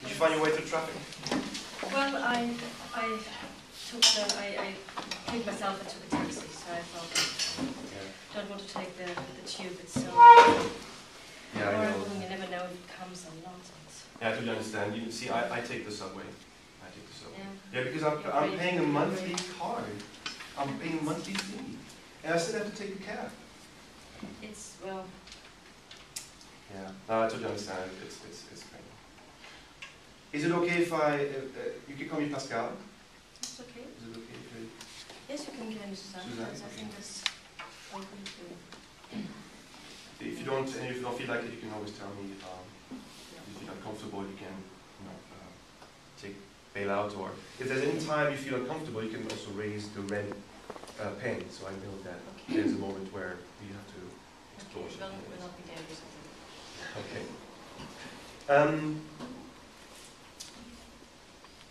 Did you find your way through traffic? Well, I paid myself and took a taxi, so I thought I don't want to take the tube itself. Yeah, I know. You never know if it comes or not. Yeah, I totally understand. You see, I take the subway. Yeah, yeah, because I'm paying a monthly card. I'm paying a monthly fee. And I still have to take a cab. It's, well... Yeah, no, I totally understand. It's pain. Is it okay if you can call me Pascal? It's okay. Is it okay if Yes, you can call me Susanne. Susanne? I think that's open to... If you don't feel like it, you can always tell me. If you're not comfortable, you can bail out, or if there's any time you feel uncomfortable, you can also raise the red pen, so I know that there's a moment where you have to explore something. We'll not be there or Okay. something.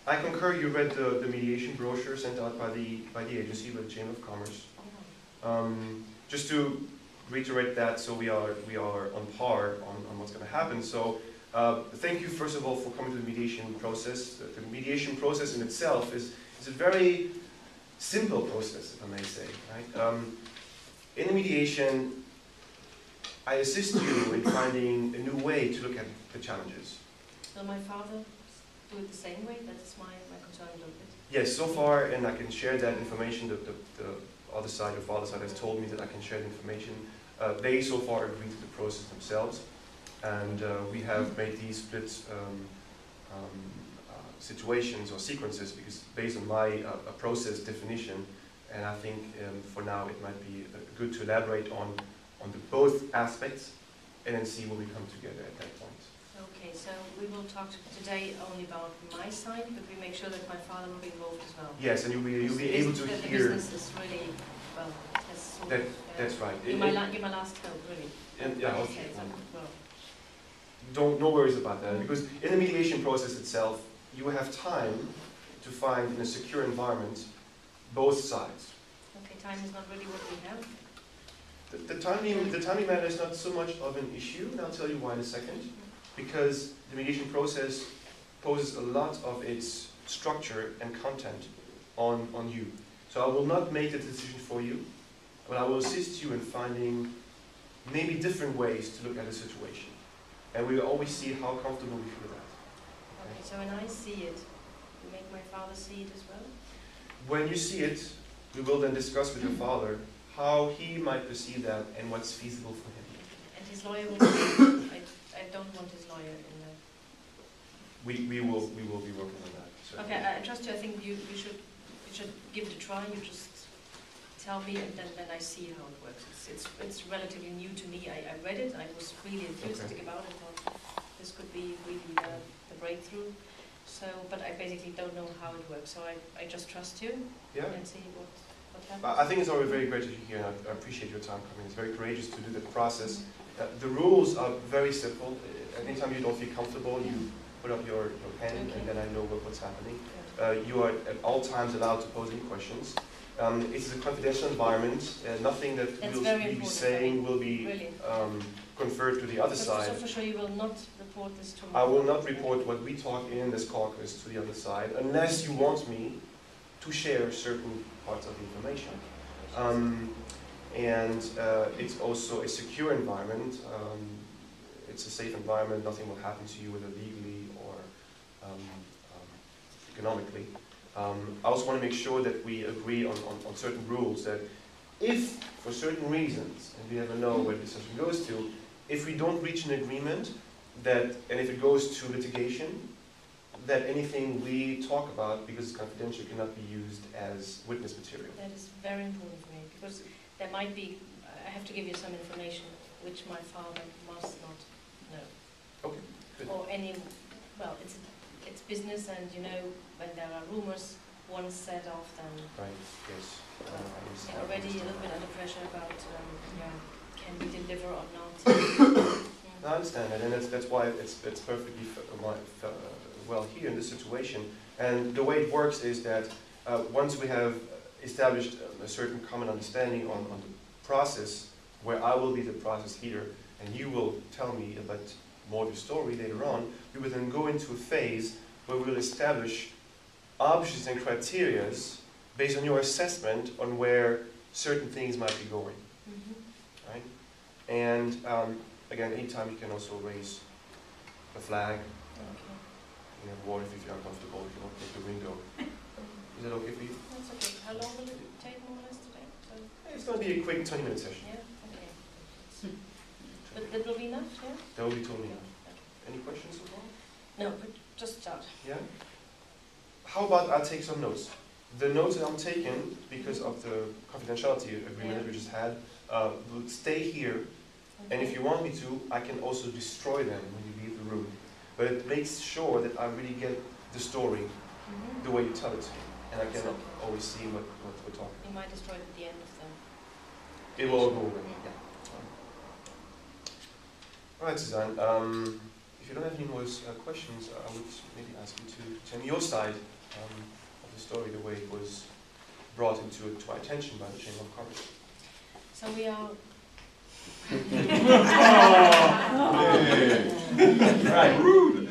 I concur. You read the mediation brochure sent out by the agency, by the Chamber of Commerce. Just to reiterate that, so we are on par on what's going to happen. So. Thank you, first of all, for coming to the mediation process. The mediation process in itself is a very simple process, if I may say. Right? In the mediation, I assist you in finding a new way to look at the challenges. Will my father do it the same way? That's my concern a little bit. Yes, so far, and I can share that information. The other side, your father's side, has told me that I can share the information. They so far agreed to the process themselves. And we have made these split situations or sequences because based on my process definition, and I think for now it might be good to elaborate on the both aspects and then see where we come together at that point. Okay, so we will talk today only about my side, but we make sure that my father will be involved as well. Yes, and you'll be able to the hear. business is really, well, that's right. You're my last hope, really. And yeah, okay. Well. No worries about that, because in the mediation process itself, you have time to find in a secure environment both sides. Okay, time is not really what we have. The timing matter is not so much of an issue, and I'll tell you why in a second. Because the mediation process poses a lot of its structure and content on you. So I will not make the decision for you, but I will assist you in finding maybe different ways to look at a situation. And we will always see how comfortable we feel with that. Okay, so when I see it, you make my father see it as well? When you see it, we will then discuss with your father how he might perceive that and what's feasible for him. And his lawyer will be, I don't want his lawyer in there. We will be working on that. Certainly. Okay, I trust you. I think you should give it a try. You just tell me, and then I see how it works. It's relatively new to me. I read it. I was really enthusiastic about it. Thought this could be really the breakthrough. So, but I basically don't know how it works. So I just trust you. Yeah. And see what happens. I think it's already very great to hear, and I appreciate your time coming. It's very courageous to do that process. The rules are very simple. Anytime you don't feel comfortable, you put up your pen, and then I know what's happening. You are at all times allowed to pose any questions. It's a confidential environment. Nothing that we'll be saying will be really conferred to the other side. So for sure you will not report this to me? I will not report what we talk in this caucus to the other side, unless you want me to share certain parts of the information. It's also a secure environment. It's a safe environment. Nothing will happen to you, whether legally or economically. I also want to make sure that we agree on certain rules that if, for certain reasons, and we never know where the discussion goes to, if we don't reach an agreement, and if it goes to litigation, that anything we talk about, because it's confidential, cannot be used as witness material. That is very important for me, because there might be, I have to give you some information which my father must not know. Okay, good. Or well, it's business, and you know, when there are rumors, once set off, then... Right, yes. You're already a little bit under pressure about, can we deliver or not? I understand that, and that's why it's perfectly well here in this situation. And the way it works is that once we have established a certain common understanding on the process, where I will be the process leader, and you will tell me about more of your story later on, we will then go into a phase where we'll establish objects and criterias based on your assessment on where certain things might be going, right? And again, anytime you can also raise a flag. Okay. You have water if you're uncomfortable, if you don't take the window. Is that okay for you? That's okay. How long will it take more or less today? So, It's going to be a quick 20-minute session. yeah, okay. But that will be enough, yeah? That will be totally enough. Okay. Any questions so far? No, but just start. Yeah? How about I take some notes? The notes that I'm taking, because of the confidentiality agreement that we just had, will stay here. And if you want me to, I can also destroy them when you leave the room. But it makes sure that I really get the story the way you tell it to me. And I can always see what we're talking. You might destroy it at the end of them. It will all go away. Yeah. All right, Suzanne. If you don't have any more questions, I would maybe ask you to tell me your side of the story, the way it was brought to my attention by the Chamber of Commerce. So we are. Right.